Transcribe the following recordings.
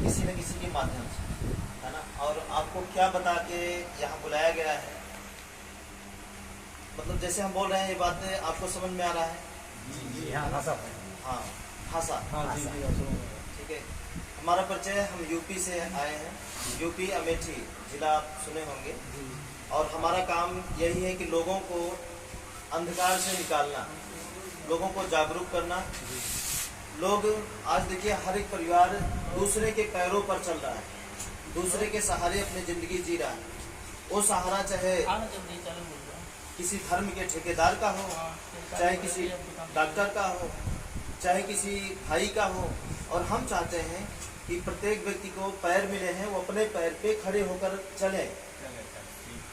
किसी न किसी के माध्यम से, है ना। और आपको क्या बता के यहाँ बुलाया गया है, मतलब जैसे हम बोल रहे हैं ये बातें आपको समझ में आ रहा है? जी हाँ, भाषा हाँ, भाषा, ठीक है। हमारा परिचय, हम यूपी से आए हैं, यूपी अमेठी जिला आप सुने होंगे। और हमारा काम यही है कि लोगों को अंधकार से निकालना, लोगों को जागरूक करना। लोग आज देखिए हर एक परिवार दूसरे के पैरों पर चल रहा है, दूसरे के सहारे अपनी ज़िंदगी जी रहा है। वो सहारा चाहे किसी धर्म के ठेकेदार का हो, चाहे किसी डॉक्टर का हो, चाहे किसी भाई का हो। और हम चाहते हैं कि प्रत्येक व्यक्ति को पैर मिले हैं, वो अपने पैर पे खड़े होकर चले,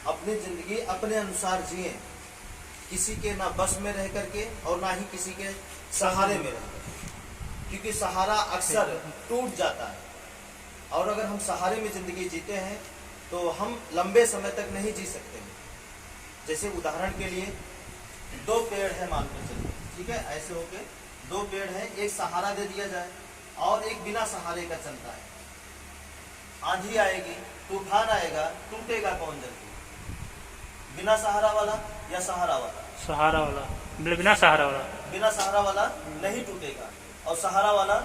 अपनी ज़िंदगी अपने अनुसार जिए, किसी के ना बस में रह करके और ना ही किसी के सहारे में रह, क्योंकि सहारा अक्सर टूट जाता है। और अगर हम सहारे में ज़िंदगी जीते हैं तो हम लंबे समय तक नहीं जी सकते हैं। जैसे उदाहरण के लिए 2 पेड़ है मान कर चलिए, ठीक है, ऐसे होके 2 पेड़ है, एक सहारा दे दिया जाए और एक बिना सहारे का चलता है। आंधी आएगी, तूफान आएगा, टूटेगा कौन जल्दी? बिना सहारा वाला या सहारा वाला? सहारा वाला, बिना सहारा वाला। बिना सहारा वाला नहीं टूटेगा और सहारा वाला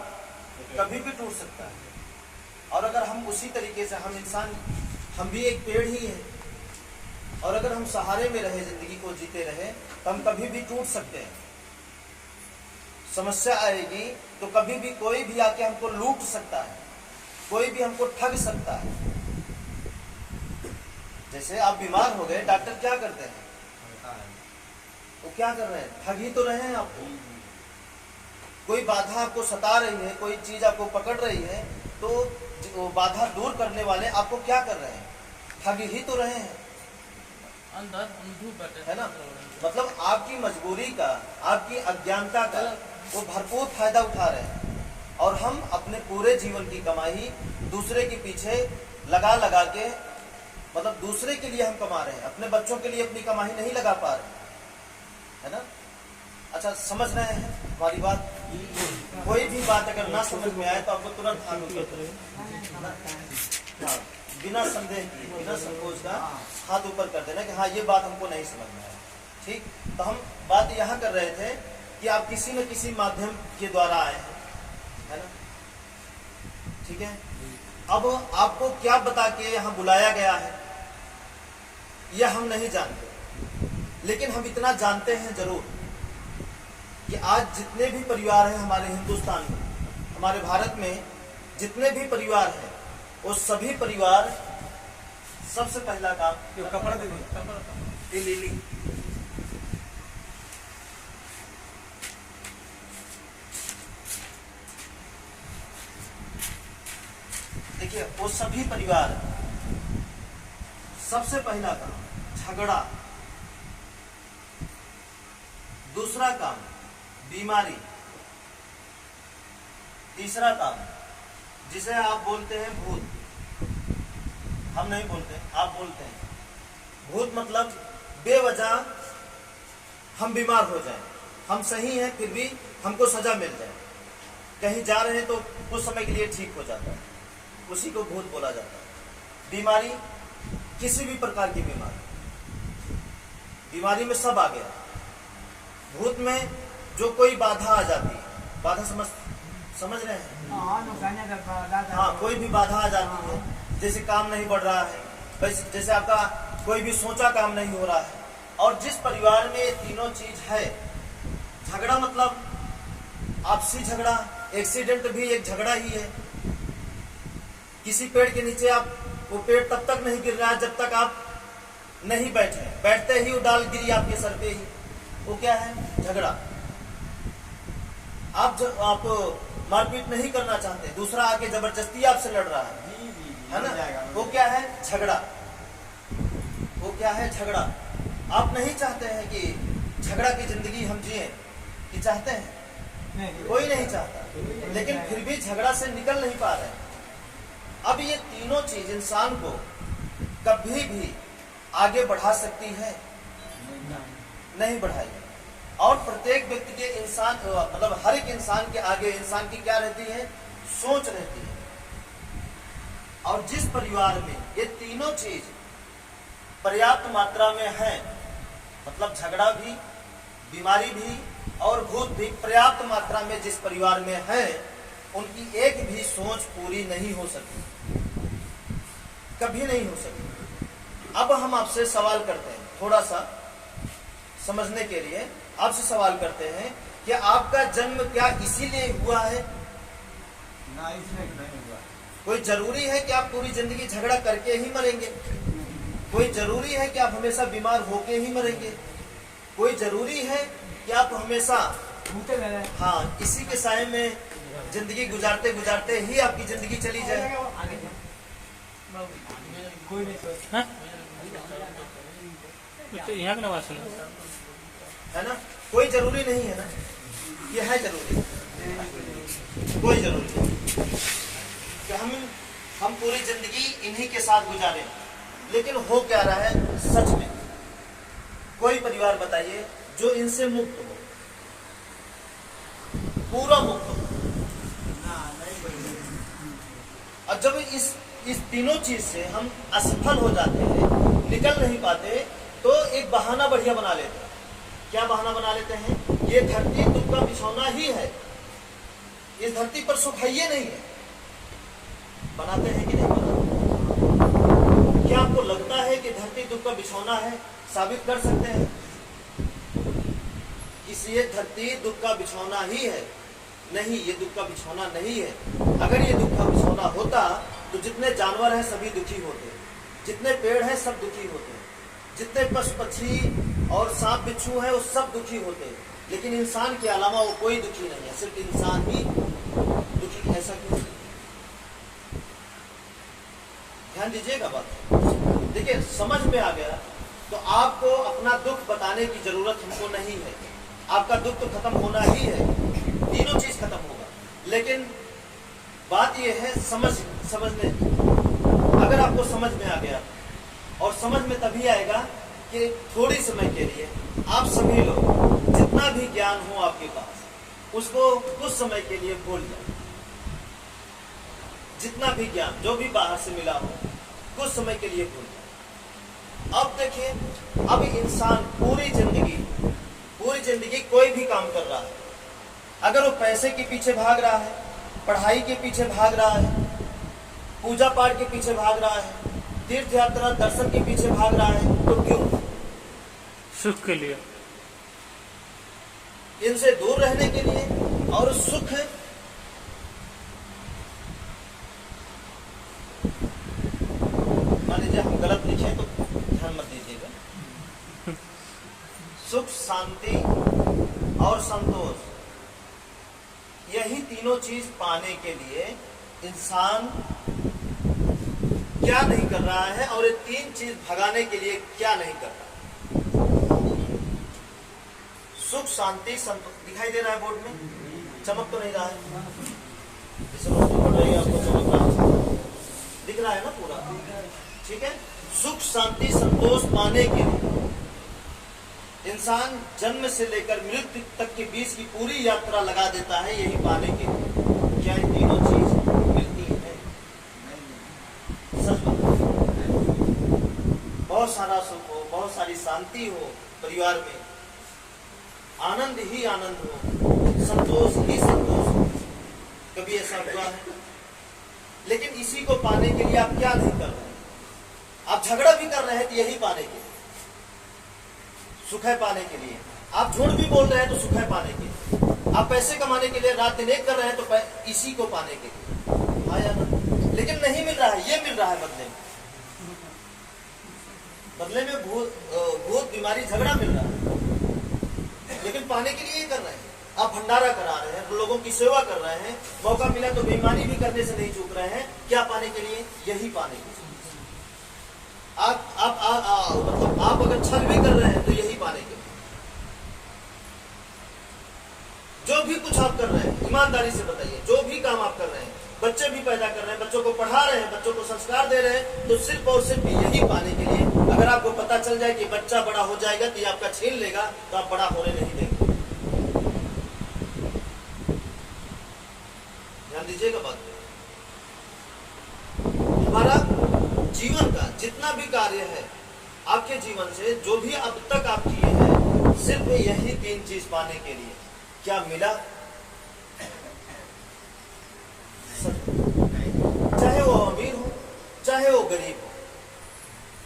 कभी भी टूट सकता है। और अगर हम उसी तरीके से, हम इंसान, हम भी एक पेड़ ही है, और अगर हम सहारे में रहे, जिंदगी को जीते रहे, तो हम कभी भी टूट सकते हैं। समस्या आएगी तो कभी भी कोई भी आके हमको लूट सकता है, कोई भी हमको ठग सकता है। जैसे आप बीमार हो गए, डॉक्टर क्या करते हैं? वो क्या कर रहे हैं? ठग ही तो रहे हैं आपको। कोई बाधा आपको सता रही है, कोई चीज आपको पकड़ रही है, तो वो बाधा दूर करने वाले आपको क्या कर रहे हैं? ठग ही तो रहे हैं, है ना। मतलब आपकी मजबूरी का, आपकी अज्ञानता का वो भरपूर फायदा उठा रहे हैं। और हम अपने पूरे जीवन की कमाई दूसरे के पीछे लगा लगा के, मतलब दूसरे के लिए हम कमा रहे हैं, अपने बच्चों के लिए अपनी कमाई नहीं लगा पा रहे, है ना। अच्छा, समझ रहे हैं हमारी बात? कोई भी बात अगर ना समझ में आए तो आपको तुरंत हाथ ऊपर, हाँ, बिना संदेह की, बिना संकोच का हाथ ऊपर कर देना कि हाँ ये बात हमको नहीं समझ में आया। ठीक, तो हम बात यहाँ कर रहे थे कि आप किसी न किसी माध्यम के द्वारा आए हैं, है ना, ठीक है। अब आपको क्या बता के यहाँ बुलाया गया है यह हम नहीं जानते, लेकिन हम इतना जानते हैं जरूर कि आज जितने भी परिवार हैं हमारे हिंदुस्तान में, हमारे भारत में जितने भी परिवार हैं, वो सभी परिवार सबसे पहला काम, कपड़ा दे दो, ली देखिए, वो सभी परिवार सबसे पहला काम झगड़ा, दूसरा काम बीमारी, तीसरा काम जिसे आप बोलते हैं भूत, हम नहीं बोलते, आप बोलते हैं भूत, मतलब बेवजह हम बीमार हो जाएं, हम सही हैं फिर भी हमको सजा मिल जाए, कहीं जा रहे हैं तो कुछ समय के लिए ठीक हो जाता है, उसी को भूत बोला जाता है। बीमारी, किसी भी प्रकार की बीमारी, बीमारी में सब आ गया। भूत में जो कोई बाधा आ जाती है, बाधा समझ रहे हैं? हाँ, कोई भी बाधा आ जाती है, जैसे काम नहीं बढ़ रहा है, जैसे आपका कोई भी सोचा काम नहीं हो रहा है। और जिस परिवार में ये तीनों चीज है, झगड़ा मतलब आपसी झगड़ा, एक्सीडेंट भी एक झगड़ा ही है। किसी पेड़ के नीचे आप, वो पेड़ तब तक नहीं गिर रहा है जब तक आप नहीं बैठे, बैठते ही वो डाल गिरी आपके सर पे ही, वो क्या है? झगड़ा। आप मारपीट नहीं करना चाहते, दूसरा आके जबरदस्ती आपसे लड़ रहा है ना, वो क्या है? झगड़ा। वो क्या है? झगड़ा। आप नहीं चाहते हैं कि झगड़ा की जिंदगी हम जिए, कि चाहते हैं? कोई नहीं चाहता, लेकिन फिर भी झगड़ा से निकल नहीं पा रहे। अब ये तीनों चीज इंसान को कभी भी आगे बढ़ा सकती है? नहीं बढ़ाएगी। और प्रत्येक व्यक्ति के, इंसान मतलब हर एक इंसान के आगे, इंसान की क्या रहती है? सोच रहती है। और जिस परिवार में ये तीनों चीज पर्याप्त मात्रा में है, मतलब झगड़ा भी, बीमारी भी और भूत भी पर्याप्त मात्रा में जिस परिवार में है, उनकी एक भी सोच पूरी नहीं हो सकती, कभी नहीं हो सकती। अब हम आपसे सवाल करते हैं, थोड़ा सा समझने के लिए आपसे सवाल करते हैं कि आपका जन्म क्या इसीलिए हुआ है? ना, इसमें नहीं हुआ। कोई जरूरी है कि आप पूरी जिंदगी झगड़ा करके ही मरेंगे? कोई जरूरी है कि आप हमेशा बीमार होके ही मरेंगे? कोई जरूरी है कि आप हमेशा भूते रहे। हाँ इसी के साए में जिंदगी गुजारते गुजारते ही आपकी जिंदगी चली जाए? कोई नहीं सोच। हाँ? तो यहाँ का नवाज सुनो है ना? कोई जरूरी नहीं है ना, ये है जरूरी, कोई जरूरी नहीं कि हम पूरी जिंदगी इन्हीं के साथ गुजारें। लेकिन हो क्या रहा है सच में? कोई परिवार बताइए जो इनसे मुक्त हो, पूरा मुक्त हो। ना, नहीं कोई। और जब इस तीनों चीज से हम असफल हो जाते हैं, निकल नहीं पाते, तो एक बहाना बढ़िया बना लेते हैं। क्या बहाना बना लेते हैं? ये धरती दुख का बिछौना ही है, इस धरती पर सुख है ये नहीं है। बनाते हैं कि नहीं बनाते? क्या आपको लगता है कि धरती दुख का बिछौना है? साबित कर सकते हैं? इसलिए धरती दुख का बिछौना ही है। नहीं, ये दुख का बिछौना नहीं है। अगर ये दुख का बिछौना होता तो जितने जानवर हैं सभी दुखी होते, जितने पेड़ हैं सब दुखी होते, जितने पशु पक्षी और सांप बिच्छू हैं वो सब दुखी होते। लेकिन इंसान के अलावा वो कोई दुखी नहीं है, सिर्फ इंसान ही दुखी। ऐसा क्यों? ध्यान दीजिएगा बात। देखिए समझ में आ गया तो आपको अपना दुख बताने की जरूरत हमको नहीं है। आपका दुख तो खत्म होना ही है, तीनों चीज खत्म होगा। लेकिन बात यह है समझने। अगर आपको समझ में आ गया, और समझ में तभी आएगा कि थोड़ी समय के लिए आप सभी लोग जितना भी ज्ञान हो आपके पास उसको कुछ समय के लिए भूल जाए। जितना भी ज्ञान जो भी बाहर से मिला हो कुछ समय के लिए भूल जाए। अब देखिए, अब इंसान पूरी जिंदगी कोई भी काम कर रहा है, अगर वो पैसे के पीछे भाग रहा है, पढ़ाई के पीछे भाग रहा है, पूजा पाठ के पीछे भाग रहा है, तीर्थ यात्रा दर्शन के पीछे भाग रहा है, तो क्यों? सुख के लिए, इनसे दूर रहने के लिए। और सुख मान लीजिए हम गलत लिखे तो ध्यान मत दीजिएगा। सुख, शांति और संतोष, यही तीनों चीज पाने के लिए इंसान क्या नहीं कर रहा है, और ये तीन चीज भगाने के लिए क्या नहीं कर रहा है? सुख, शांति, संतोष दिखाई दे रहा है बोर्ड में? चमक तो नहीं रहा है? जैसे रोशनी पड़ रही है आपको चमक रहा है, दिख रहा है ना पूरा? ठीक है। सुख, शांति, संतोष पाने के लिए इंसान जन्म से लेकर मृत्यु तक के बीच की पूरी यात्रा लगा देता है, यही पाने के लिए। क्या ये तीनों चीज मिलती है? सच बताओ। बहुत सारा सुख हो, बहुत सारी शांति हो, परिवार में आनंद ही आनंद हो, संतोष ही संतोष हो, कभी ऐसा हुआ है? लेकिन इसी को पाने के लिए आप क्या नहीं कर रहे हैं? आप झगड़ा भी कर रहे हैं तो यही पाने के लिए, सुख है पाने के लिए। आप झूठ भी बोल रहे हैं तो सुख है पाने के लिए। आप पैसे कमाने के लिए रात दिन एक कर रहे हैं तो इसी को पाने के लिए। आया ना? लेकिन नहीं मिल रहा है, ये मिल रहा है बदले में भूत बीमारी झगड़ा मिल रहा है, लेकिन पाने के लिए ये कर रहे हैं। आप भंडारा करा रहे हैं, लोगों की सेवा कर रहे हैं, मौका मिला तो बेईमानी भी करने से नहीं चूक रहे हैं। क्या पाने के लिए? यही पाने के लिए। मतलब आप अगर छल भी कर रहे हैं तो यही पाने के लिए। जो भी कुछ आप कर रहे हैं ईमानदारी से बताइए, जो भी काम आप कर रहे हैं, बच्चे भी पैदा कर रहे हैं, बच्चों को पढ़ा रहे हैं, बच्चों को संस्कार दे रहे हैं, तो सिर्फ और सिर्फ यही पाने के लिए। अगर आपको पता चल जाए कि बच्चा बड़ा हो जाएगा तो ये आपका छीन लेगा, तो आप बड़ा होने नहीं देंगे। ध्यान दीजिएगा बात। हमारा जीवन का जितना भी कार्य है आपके जीवन से, जो भी अब तक आप किए हैं, सिर्फ यही 3 चीज पाने के लिए। क्या मिला? चाहे वो अमीर हो, चाहे वो गरीब हो,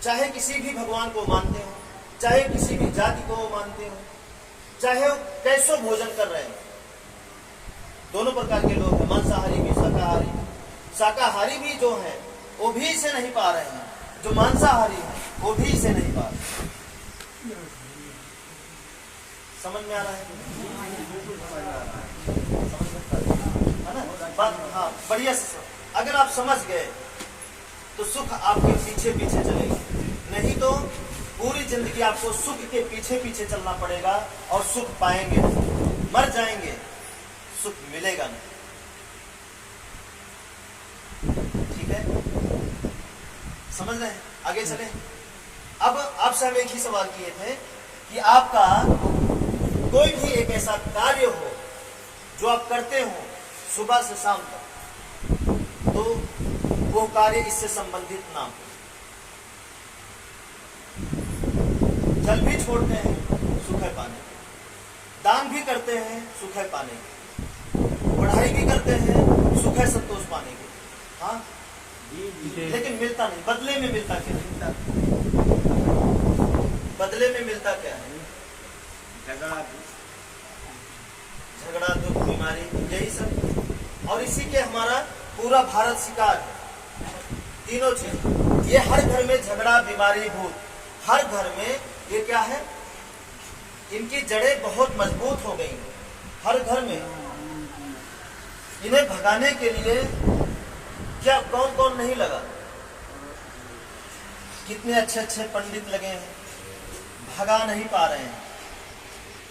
चाहे किसी भी भगवान को मानते हो, चाहे किसी भी जाति को मानते हो, चाहे वो कैसो भोजन कर रहे हैं, दोनों प्रकार के लोग हैं, मांसाहारी भी, शाकाहारी भी। शाकाहारी भी जो है वो भी इसे नहीं पा रहे हैं, जो मांसाहारी है वो भी इसे नहीं पा रहे। समझ में आ रहा है? है ना बात? हाँ, बढ़िया से अगर आप समझ गए तो सुख आपके पीछे पीछे चलेगा, नहीं तो पूरी जिंदगी आपको सुख के पीछे पीछे चलना पड़ेगा और सुख पाएंगे, मर जाएंगे, सुख मिलेगा नहीं। ठीक है, समझ रहे हैं? आगे चले। अब आपसे हम एक ही सवाल किए थे कि आपका कोई भी एक ऐसा कार्य हो जो आप करते हो सुबह से शाम तक, तो वो कार्य इससे संबंधित ना हो। जल भी छोड़ते हैं सुख है पाने, दान भी करते हैं सुख है पाने के, पढ़ाई भी करते हैं सुख है संतोष पाने के। हाँ, लेकिन मिलता नहीं, बदले में मिलता क्या है? बदले में मिलता क्या है? झगड़ा, दुख, बीमारी, यही सब। और इसी के हमारा पूरा भारत शिकार है। तीनों चीज, ये हर घर में झगड़ा, बीमारी, भूत, हर घर में ये क्या है? इनकी जड़ें बहुत मजबूत हो गई, हर घर में। इन्हें भगाने के लिए क्या कौन कौन नहीं लगा? कितने अच्छे अच्छे पंडित लगे हैं, भगा नहीं पा रहे हैं।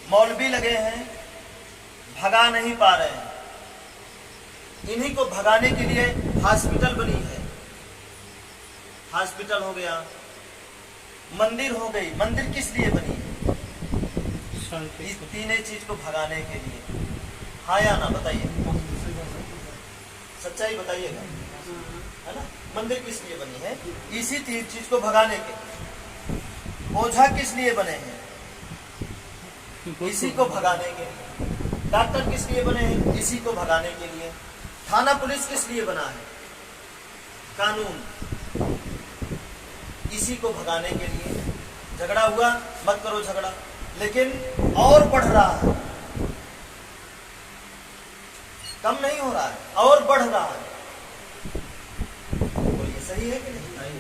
मौलवी लगे हैं, भगा नहीं पा रहे हैं। इन्हीं को भगाने के लिए हॉस्पिटल बनी है, हॉस्पिटल हो गया, मंदिर हो गई। मंदिर किस लिए बनी है? इस तीनों चीज को भगाने के लिए। हाँ या ना बताइए, सच्चाई बताइएगा, है ना? मंदिर किस लिए बनी है? इसी तीन चीज को भगाने के। ओझा किस लिए बने हैं? इसी को भगाने के लिए। डॉक्टर किस लिए बने हैं? इसी को भगाने के लिए। थाना पुलिस किस लिए बना है? कानून, इसी को भगाने के लिए। झगड़ा हुआ, मत करो झगड़ा, लेकिन और बढ़ रहा है, कम नहीं हो रहा है, और बढ़ रहा है। बोलिए सही है कि नहीं?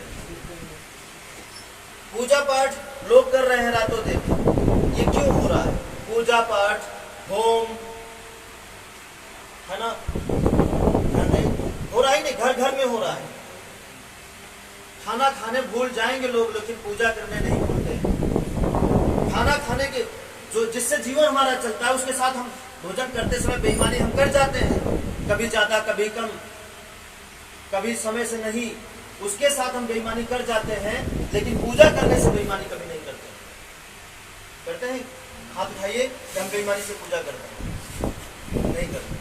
पूजा पाठ लोग कर रहे हैं रातों दिन, ये क्यों हो रहा है? पूजा पाठ, होम, है ना? नहीं हो रहा ही नहीं, घर घर में हो रहा है। खाना खाने भूल जाएंगे लोग, लेकिन पूजा करने नहीं भूलते। खाना खाने के जो जिससे जीवन हमारा चलता है, उसके साथ हम भोजन करते समय बेईमानी हम कर जाते हैं, कभी ज्यादा कभी कम, कभी समय से नहीं, उसके साथ हम बेईमानी कर जाते हैं। लेकिन पूजा करने से बेईमानी कभी नहीं करते। करते हैं? हाथ उठाइए कि हम बेईमानी से पूजा करते हैं, नहीं करते।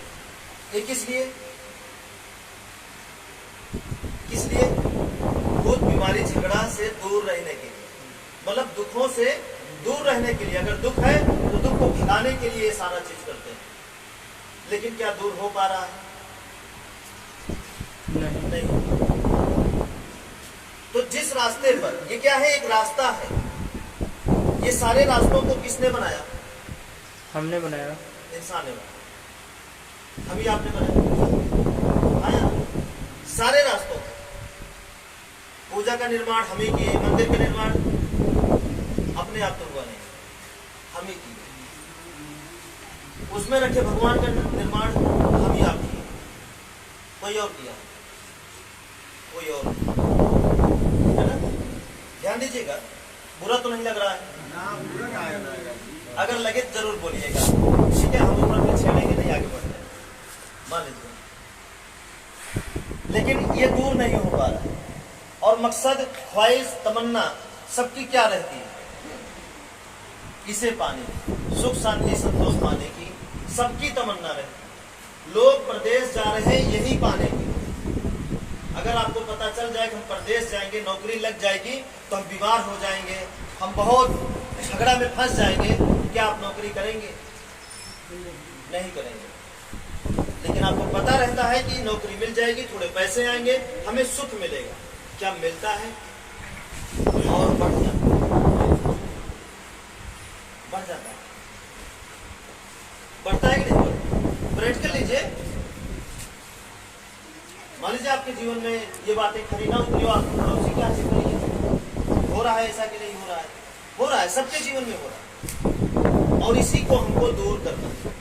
ये किस लिए? किस लिए? भूत, बीमारी, झगड़ा से दूर रहने के लिए, मतलब दुखों से दूर रहने के लिए। अगर दुख है तो दुख को भगाने के लिए ये सारा चीज करते हैं। लेकिन क्या दूर हो पा रहा है? नहीं। तो जिस रास्ते पर, ये क्या है? एक रास्ता है। ये सारे रास्तों को किसने बनाया? हमने बनाया, इंसान ने बनाया, हम ही आपने बनाया। आया सारे रास्तों को। पूजा का निर्माण हम ही किए, मंदिर का निर्माण अपने आप तो हुआ नहीं, हम ही किए। उसमें रखे भगवान का निर्माण हम ही आप किए, कोई और किया? कोई और, है ना? ध्यान दीजिएगा, बुरा तो नहीं लग रहा है? अगर लगे तो जरूर बोलिएगा, ठीक है? हम ऊपर में छेड़ेंगे नहीं, आगे बढ़ते हैं, मान लीजिए। लेकिन ये दूर नहीं हो पा रहा है। और मकसद, ख्वाहिश, तमन्ना सबकी क्या रहती है? इसे पाने की, सुख शांति संतोष पाने की सबकी तमन्ना रहती है। लोग प्रदेश जा रहे हैं यही पाने की। अगर अगर आपको पता चल जाए कि हम प्रदेश जाएंगे, नौकरी लग जाएगी तो हम बीमार हो जाएंगे, हम बहुत झगड़ा में फंस जाएंगे, क्या आप नौकरी करेंगे? नहीं करेंगे। लेकिन आपको पता रहता है कि नौकरी मिल जाएगी, थोड़े पैसे आएंगे, हमें सुख मिलेगा, क्या मिलता है? और बढ़ जाता है, बढ़ता है कि नहीं? प्रैक्टिकल लीजिए, मान लीजिए आपके जीवन में ये बातें खरी ना उतरी, आप क्या हो रहा है ऐसा कि नहीं हो रहा है? हो रहा है, सबके जीवन में हो रहा है। और इसी को हमको दूर करना है,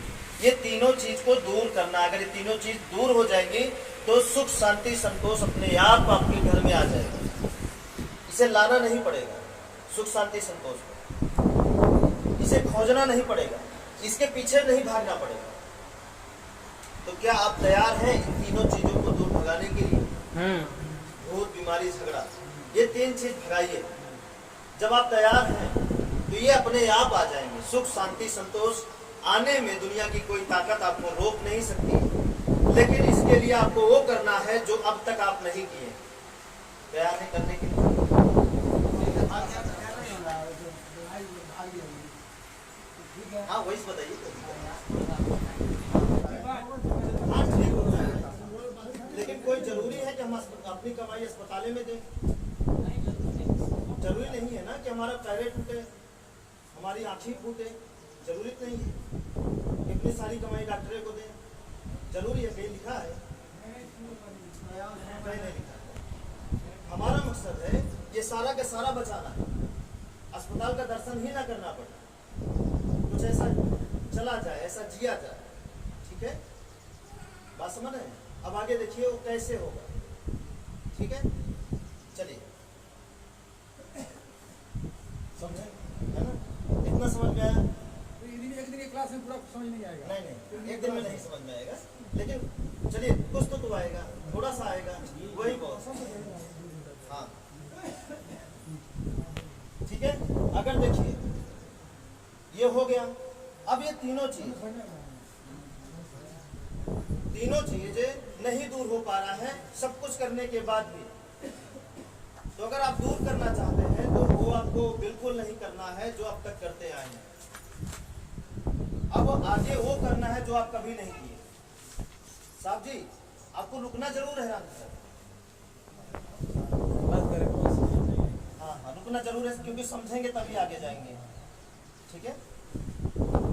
ये तीनों चीज को दूर करना। अगर ये तीनों चीज दूर हो जाएंगी तो सुख शांति संतोष अपने आप आपके घर में आ जाएगा। इसे लाना नहीं पड़ेगा, सुख शांति संतोष को इसे खोजना नहीं पड़ेगा, इसके पीछे नहीं भागना पड़ेगा। तो क्या आप तैयार हैं इन तीनों चीजों को दूर भगाने के लिए? भूत, बीमारी, झगड़ा, ये तीन चीज भगाइए। जब आप तैयार हैं तो ये अपने आप आ जाएंगे। सुख शांति संतोष आने में दुनिया की कोई ताकत आपको रोक नहीं सकती, लेकिन इसके लिए आपको वो करना है जो अब तक आप नहीं किए। तैयार है करने के लिए? हाँ वही बताइए। हाँ ठीक होता है, लेकिन कोई जरूरी है कि हम अपनी कमाई अस्पताल में दें? जरूरी नहीं है ना कि हमारा पैर टूटे, हमारी आँखें फूटे, जरूरी नहीं है। इतनी सारी कमाई डॉक्टरे को दें, जरूरी है? कहीं लिखा है? कहीं नहीं लिखा है। हमारा मकसद है ये सारा का सारा बचाना है, अस्पताल का दर्शन ही ना करना पड़े, कुछ ऐसा चला जाए, ऐसा जिया जाए। ठीक है, बात समझ रहे हैं? अब आगे देखिए वो कैसे होगा। ठीक है, चलिए समझे, है ना? इतना समझ में आया? एक दिन क्लास में पूरा समझ नहीं आएगा। नहीं, एक दिन में नहीं समझ में आएगा, लेकिन चलिए कुछ तो आएगा, थोड़ा सा आएगा, वही बहुत। हाँ ठीक है, अगर देखिए ये हो गया। अब ये तीनों चीज नहीं दूर हो पा रहा है सब कुछ करने के बाद भी। तो अगर आप दूर करना चाहते हैं तो वो आपको बिल्कुल नहीं करना है जो अब तक करते आए हैं। अब आगे वो करना है जो आप कभी नहीं किए। साहब जी, आपको रुकना जरूर है। हाँ, रुकना जरूर है, क्योंकि समझेंगे तभी आगे जाएंगे। ठीक है,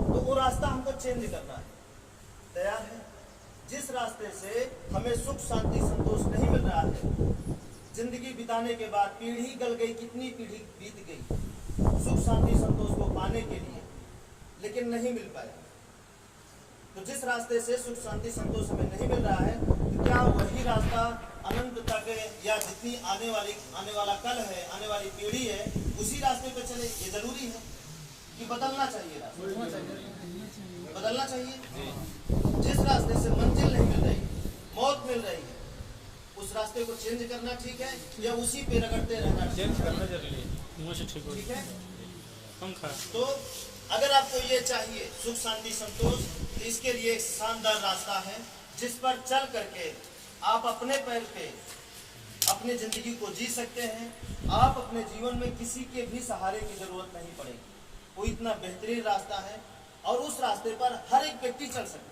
तो वो रास्ता हमको चेंज करना है। तैयार है? जिस रास्ते से हमें सुख शांति संतोष नहीं मिल रहा है, जिंदगी बिताने के बाद पीढ़ी गल गई, कितनी पीढ़ी बीत गई सुख शांति संतोष को पाने के लिए, लेकिन नहीं मिल पाया। तो जिस रास्ते से सुख शांति संतोष हमें नहीं मिल रहा है, तो क्या वही रास्ता अनंत तक या जितनी आने वाला कल है, आने वाली पीढ़ी है, उसी रास्ते पर चले? ये जरूरी है कि बदलना चाहिए रास्ता? बदलना चाहिए। जिस रास्ते से मंजिल नहीं मिल रही, मौत मिल रही है, उस रास्ते को चेंज करना ठीक है या उसी पे रगड़ते रहना? चेंज करना जरूरी है। ठीक है, पंखा। तो अगर आपको ये चाहिए सुख शांति संतोष, तो इसके लिए एक शानदार रास्ता है जिस पर चल करके आप अपने पैर पे अपनी जिंदगी को जी सकते हैं। आप अपने जीवन में किसी के भी सहारे की जरूरत नहीं पड़ेगी। वो इतना बेहतरीन रास्ता है और उस रास्ते पर हर एक व्यक्ति चल सकता है।